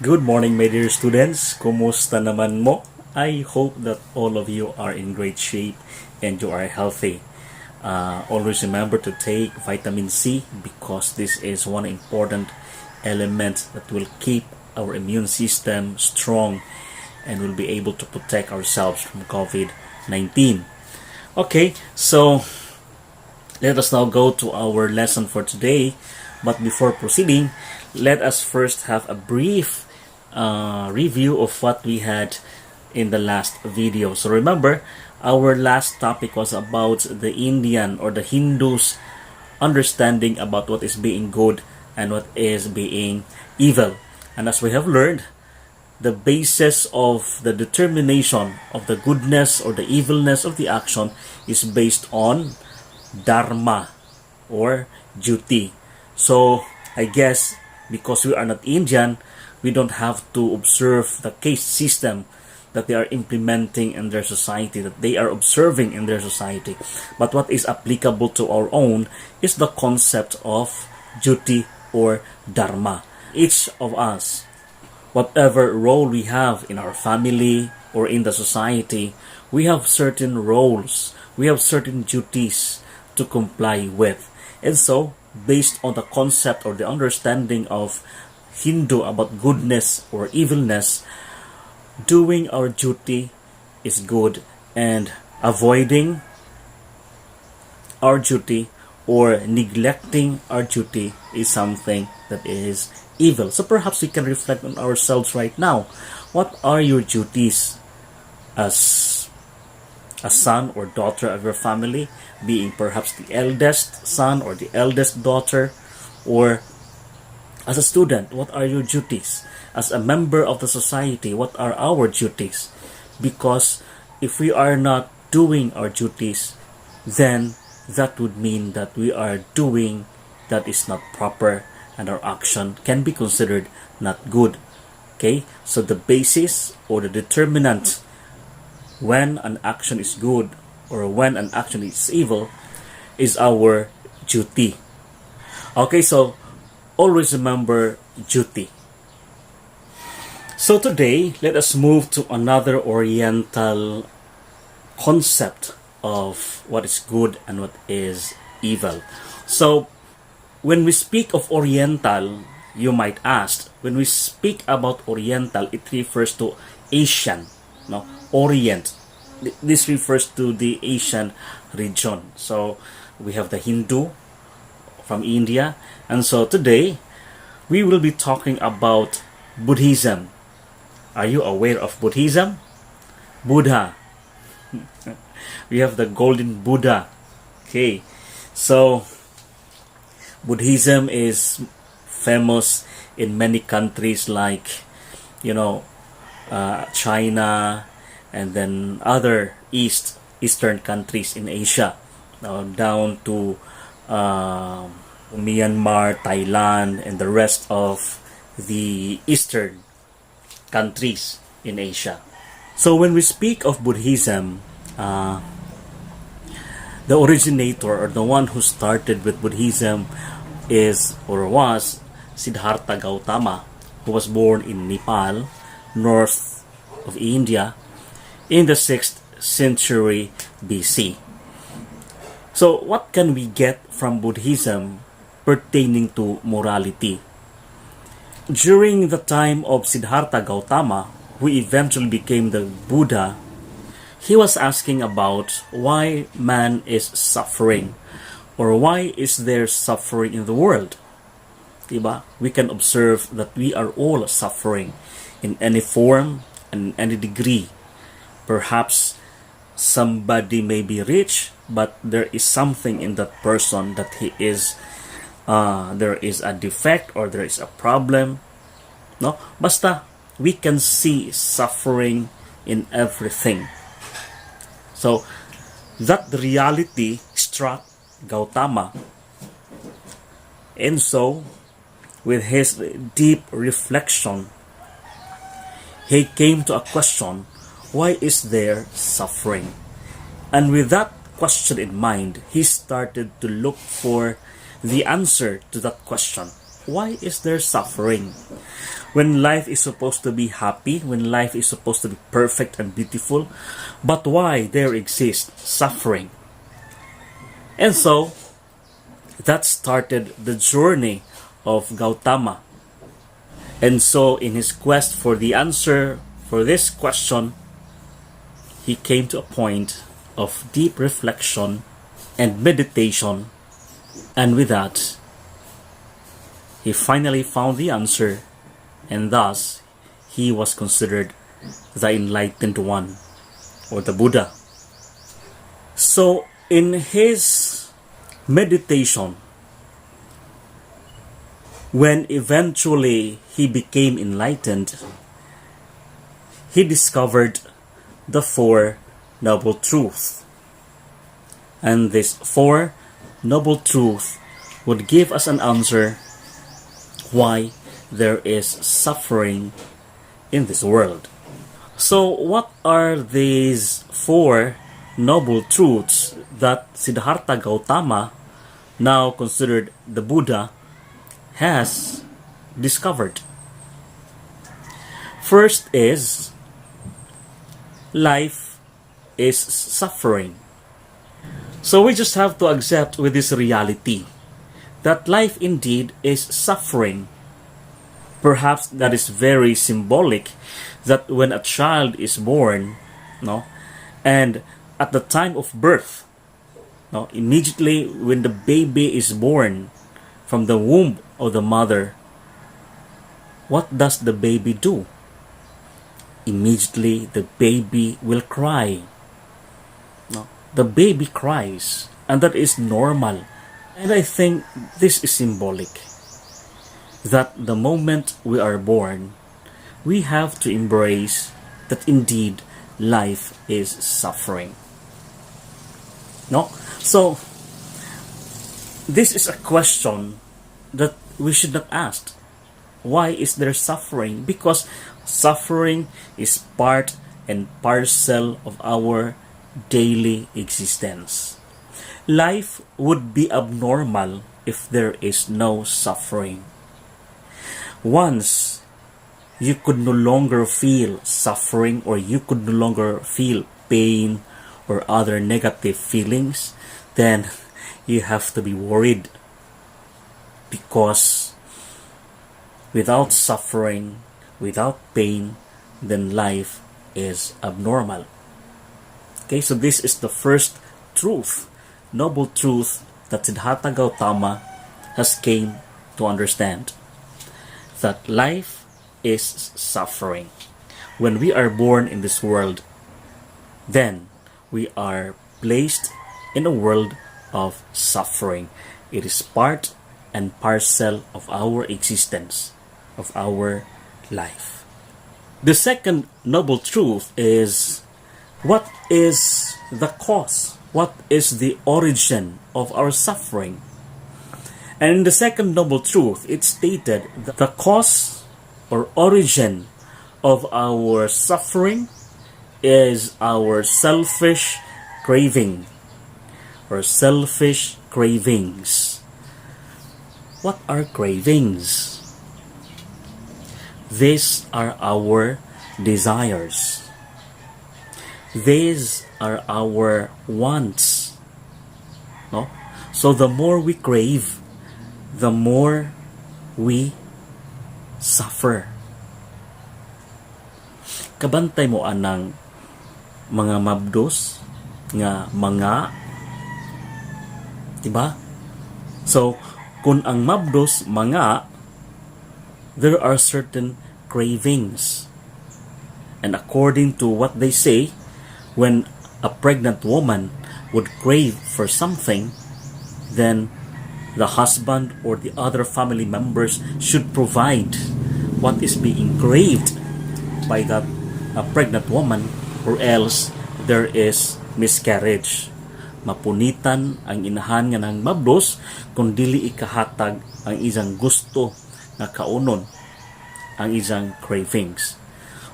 Good morning, my dear students. Kumusta naman mo? I hope that all of you are in great shape and you are healthy. Always remember to take vitamin C because this is one important element that will keep our immune system strong and will be able to protect ourselves from COVID-19. Okay, so let us now go to our lesson for today. But before proceeding, let us first have a brief review of what we had in the last video. So remember, our last topic was about the Indian or the Hindus understanding about what is being good and what is being evil. And as we have learned, the basis of the determination of the goodness or the evilness of the action is based on dharma or duty. So I guess because we are not Indian, we don't have to observe the caste system that they are implementing in their society, that they are observing in their society. But what is applicable to our own is the concept of duty or dharma. Each of us, whatever role we have in our family or in the society, we have certain roles, we have certain duties to comply with. And so, based on the concept or the understanding of Hindu about goodness or evilness, doing our duty is good and avoiding our duty or neglecting our duty is something that is evil. So perhaps we can reflect on ourselves right now. What are your duties as a son or daughter of your family, being perhaps the eldest son or the eldest daughter, or as a student, what are your duties? As a member of the society, what are our duties? Because if we are not doing our duties, then that would mean that we are doing that is not proper and our action can be considered not good. Okay? So the basis or the determinant when an action is good or when an action is evil is our duty. Okay, so always remember duty. So today, let us move to another Oriental concept of what is good and what is evil. So, when we speak of Oriental, you might ask, when we speak about Oriental, it refers to Asian, no? Orient. This refers to the Asian region. So, we have the Hindu from India. And so today, we will be talking about Buddhism. Are you aware of Buddhism? Buddha. We have the golden Buddha. Okay. So, Buddhism is famous in many countries like, China and then other eastern countries in Asia. Down to Myanmar, Thailand, and the rest of the eastern countries in Asia. So when we speak of Buddhism, the originator or the one who started with Buddhism is or was Siddhartha Gautama, who was born in Nepal, north of India, in the 6th century BC. So what can we get from Buddhism pertaining to morality? During the time of Siddhartha Gautama, who eventually became the Buddha, he was asking about why man is suffering or why is there suffering in the world. Diba? We can observe that we are all suffering in any form and any degree. Perhaps somebody may be rich, but there is something in that person that there is a defect or there is a problem. No? Basta, we can see suffering in everything. So, that reality struck Gautama. And so, with his deep reflection, he came to a question, why is there suffering? And with that question in mind, he started to look for the answer to that question. Why is there suffering? when life is supposed to be happy, when life is supposed to be perfect and beautiful, but why there exists suffering? And so, that started the journey of Gautama. And so, in his quest for the answer for this question, he came to a point of deep reflection and meditation, and with that, he finally found the answer, and thus he was considered the enlightened one, or the Buddha. So in his meditation, when eventually he became enlightened, he discovered the Four Noble Truths. And these Four Noble Truths would give us an answer why there is suffering in this world. So what are these Four Noble Truths that Siddhartha Gautama, now considered the Buddha, has discovered? First is, life is suffering. So we just have to accept with this reality that life indeed is suffering. Perhaps that is very symbolic, that when a child is born, and at the time of birth, immediately when the baby is born from the womb of the mother, what does the baby do? Immediately the baby will cry. The baby cries, and that is normal. And I think this is symbolic, that the moment we are born, we have to embrace that indeed life is suffering. So this is a question that we should not ask. Why is there suffering? Because suffering is part and parcel of our daily existence. Life would be abnormal if there is no suffering. Once you could no longer feel suffering, or you could no longer feel pain or other negative feelings, then you have to be worried, because without suffering, without pain, then life is abnormal. Okay, so this is the first truth, noble truth, that Siddhartha Gautama has came to understand, that life is suffering. When we are born in this world, then we are placed in a world of suffering. It is part and parcel of our existence, of our life. The second noble truth is, what is the cause? What is the origin of our suffering? And in the second noble truth, it stated that the cause or origin of our suffering is our selfish craving, or selfish cravings. What are cravings? These are our desires. These are our wants. So the more we crave, the more we suffer. Kabantay mo anang mga mabdos nga mga, diba? So kung ang mabdos mga, there are certain cravings, and according to what they say, when a pregnant woman would crave for something, then the husband or the other family members should provide what is being craved by that pregnant woman, or else there is miscarriage. Mapunitan ang inahan nga ng mabdos kung dili ikahatag ang isang gusto na kaunon, ang isang cravings.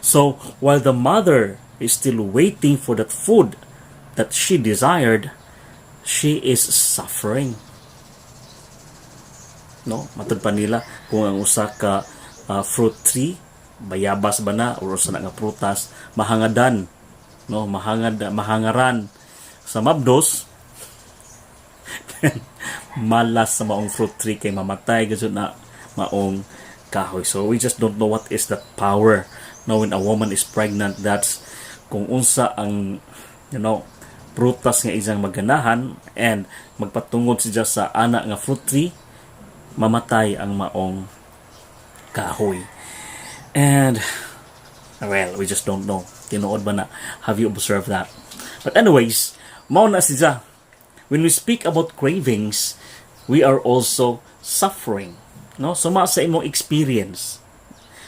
So while the mother is still waiting for that food that she desired, she is suffering. Matod pa nila kung ang usa ka fruit tree, bayabas ba na or sa nga prutas, mahangadan, no, mahangaran sa mabdos. Malas sa maong fruit tree kay mamatay gud na maong kahoy. So we just don't know what is that power. Now when a woman is pregnant, that's kung unsa ang prutas nga isang maganahan and magpatungod siya sa ana nga fruit tree, mamatay ang maong kahoy. And well, we just don't know. Tinuod ba na? Have you observed that? But anyways, mao na siya. When we speak about cravings, we are also suffering. No? So sa imong experience,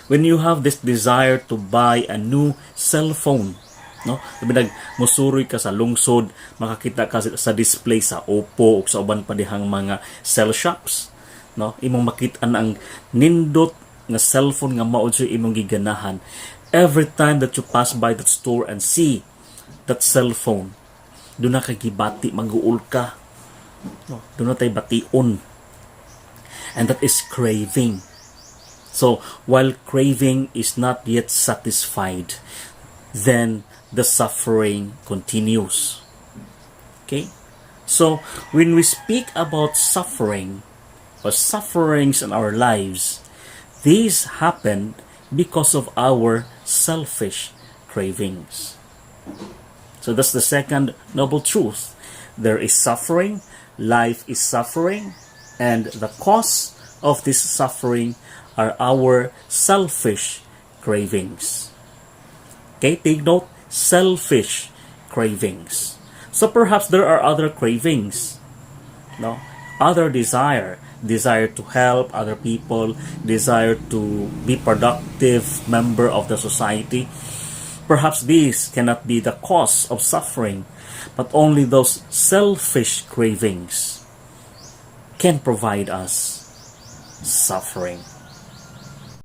when you have this desire to buy a new cell phone, no? Sabi musuroy ka sa lungsod, makakita ka sa display sa Oppo o sa uban pa dihang mga cell shops, no? Imong makita ang nindot nga cellphone nga mao jud imong giganahan. Every time that you pass by that store and see that cell phone, doon na kay gibati, mag-uul ka. No, doon na tayo bation. And that is craving. So, while craving is not yet satisfied, then the suffering continues. Okay? So, when we speak about suffering or sufferings in our lives, these happen because of our selfish cravings. So that's the second noble truth. There is suffering, life is suffering, and the cause of this suffering are our selfish cravings. Okay, take note, selfish cravings. So perhaps there are other cravings, no? Other desire to help other people, desire to be productive member of the society. Perhaps these cannot be the cause of suffering, but only those selfish cravings can provide us suffering.